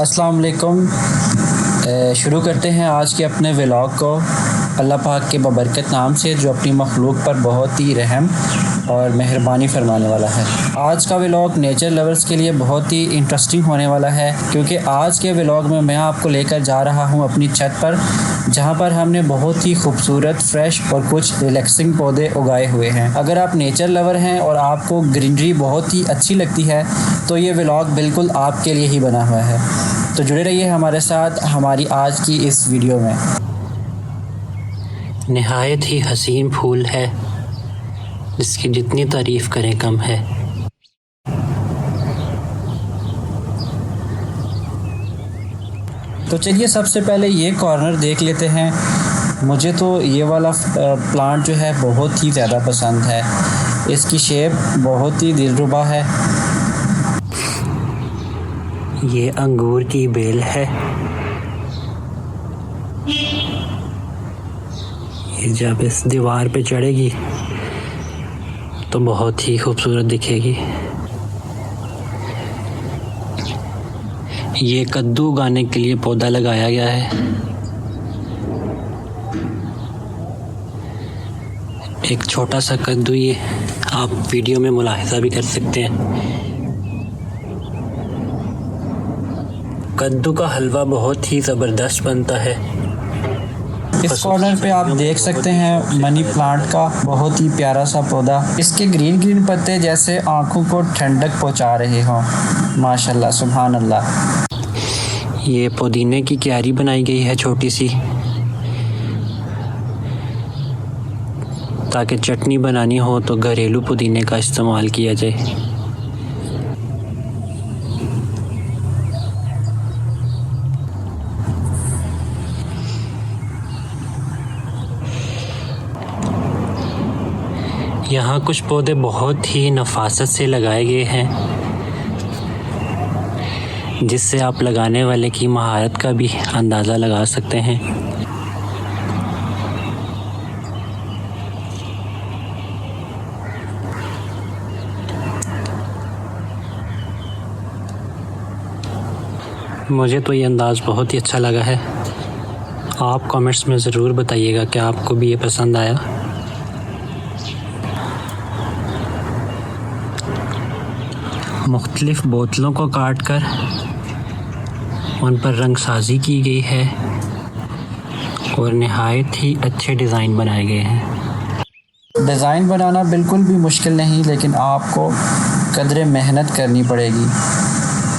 अस्सलाम वालेकुम। शुरू करते हैं आज के अपने व्लॉग को अल्लाह पाक के बबरकत नाम से, जो अपनी मखलूक पर बहुत ही रहम और मेहरबानी फरमाने वाला है। आज का व्लॉग नेचर लवर्स के लिए बहुत ही इंटरेस्टिंग होने वाला है, क्योंकि आज के व्लॉग में मैं आपको लेकर जा रहा हूं अपनी छत पर, जहां पर हमने बहुत ही खूबसूरत, फ्रेश और कुछ रिलैक्सिंग पौधे उगाए हुए हैं। अगर आप नेचर लवर हैं और आपको ग्रीनरी बहुत ही अच्छी लगती है तो ये व्लॉग बिल्कुल आपके लिए ही बना हुआ है। तो जुड़े रहिए हमारे साथ हमारी आज की इस वीडियो में। निहायत ही हसीन फूल है, जिसकी जितनी तारीफ़ करें कम है। तो चलिए सबसे पहले ये कॉर्नर देख लेते हैं। मुझे तो ये वाला प्लांट जो है बहुत ही ज़्यादा पसंद है। इसकी शेप बहुत ही दिलरुबा है। ये अंगूर की बेल है। ये जब इस दीवार पे चढ़ेगी तो बहुत ही खूबसूरत दिखेगी। ये कद्दू उगाने के लिए पौधा लगाया गया है। एक छोटा सा कद्दू, ये आप वीडियो में मुलाहिजा भी कर सकते हैं। कद्दू का हलवा बहुत ही ज़बरदस्त बनता है। इस कॉर्नर पे आप देख सकते हैं मनी प्लांट का बहुत ही प्यारा सा पौधा। इसके ग्रीन ग्रीन पत्ते जैसे आंखों को ठंडक पहुंचा रहे हों। माशाल्लाह, सुभान अल्लाह। ये पुदीने की क्यारी बनाई गई है छोटी सी, ताकि चटनी बनानी हो तो घरेलू पुदीने का इस्तेमाल किया जाए। यहाँ कुछ पौधे बहुत ही नफासत से लगाए गए हैं, जिससे आप लगाने वाले की महारत का भी अंदाज़ा लगा सकते हैं। मुझे तो ये अंदाज़ बहुत ही अच्छा लगा है। आप कमेंट्स में ज़रूर बताइएगा कि आपको भी ये पसंद आया। मुख्तलिफ़ बोतलों को काट कर उन पर रंगसाजी की गई है और नहायत ही अच्छे डिज़ाइन बनाए गए हैं। डिज़ाइन बनाना बिल्कुल भी मुश्किल नहीं, लेकिन आपको कदरे मेहनत करनी पड़ेगी,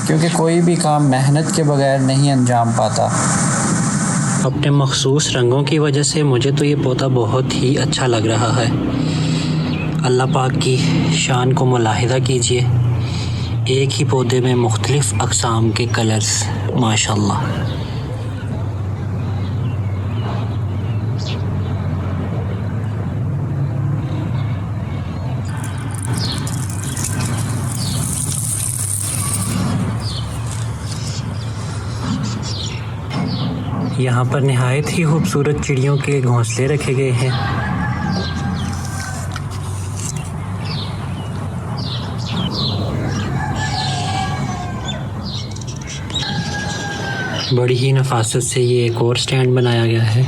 क्योंकि कोई भी काम मेहनत के बगैर नहीं अंजाम पाता। अपने मखसूस रंगों की वजह से मुझे तो ये पौधा बहुत ही अच्छा लग रहा है। अल्लाह पाक की शान को मुलाहिज़ा कीजिए। एक ही पौधे में मुख्तलिफ़ अक़साम के कलर्स, माशाल्लाह। यहाँ पर नहायत ही खूबसूरत चिड़ियों के घोंसले रखे गए हैं। बड़ी ही नफासत से ये एक और स्टैंड बनाया गया है।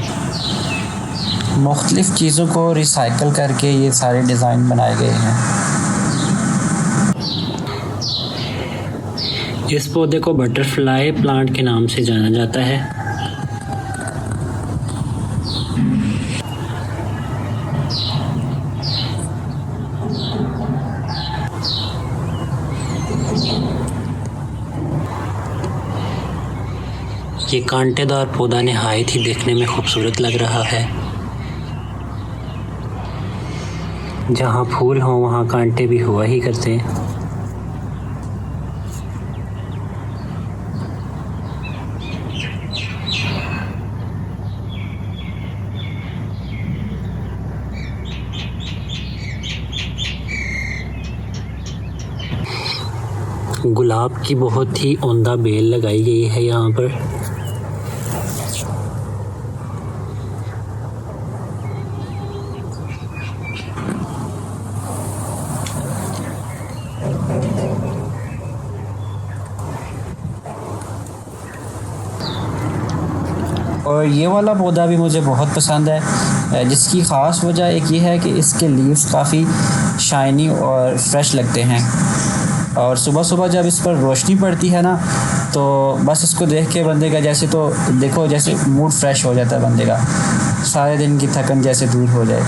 मुख्तलिफ़ चीज़ों को रिसाइकल करके ये सारे डिज़ाइन बनाए गए हैं। इस पौधे को बटरफ्लाई प्लांट के नाम से जाना जाता है। ये कांटेदार पौधा नहायत ही देखने में खूबसूरत लग रहा है। जहाँ फूल हों वहाँ कांटे भी हुआ ही करते हैं। गुलाब की बहुत ही उम्दा बेल लगाई गई है यहाँ पर। और ये वाला पौधा भी मुझे बहुत पसंद है, जिसकी ख़ास वजह एक ये है कि इसके लीव्स काफ़ी शाइनी और फ्रेश लगते हैं। और सुबह सुबह जब इस पर रोशनी पड़ती है ना, तो बस इसको देख के बंदे का जैसे जैसे मूड फ्रेश हो जाता है बंदे का, सारे दिन की थकन जैसे दूर हो जाए।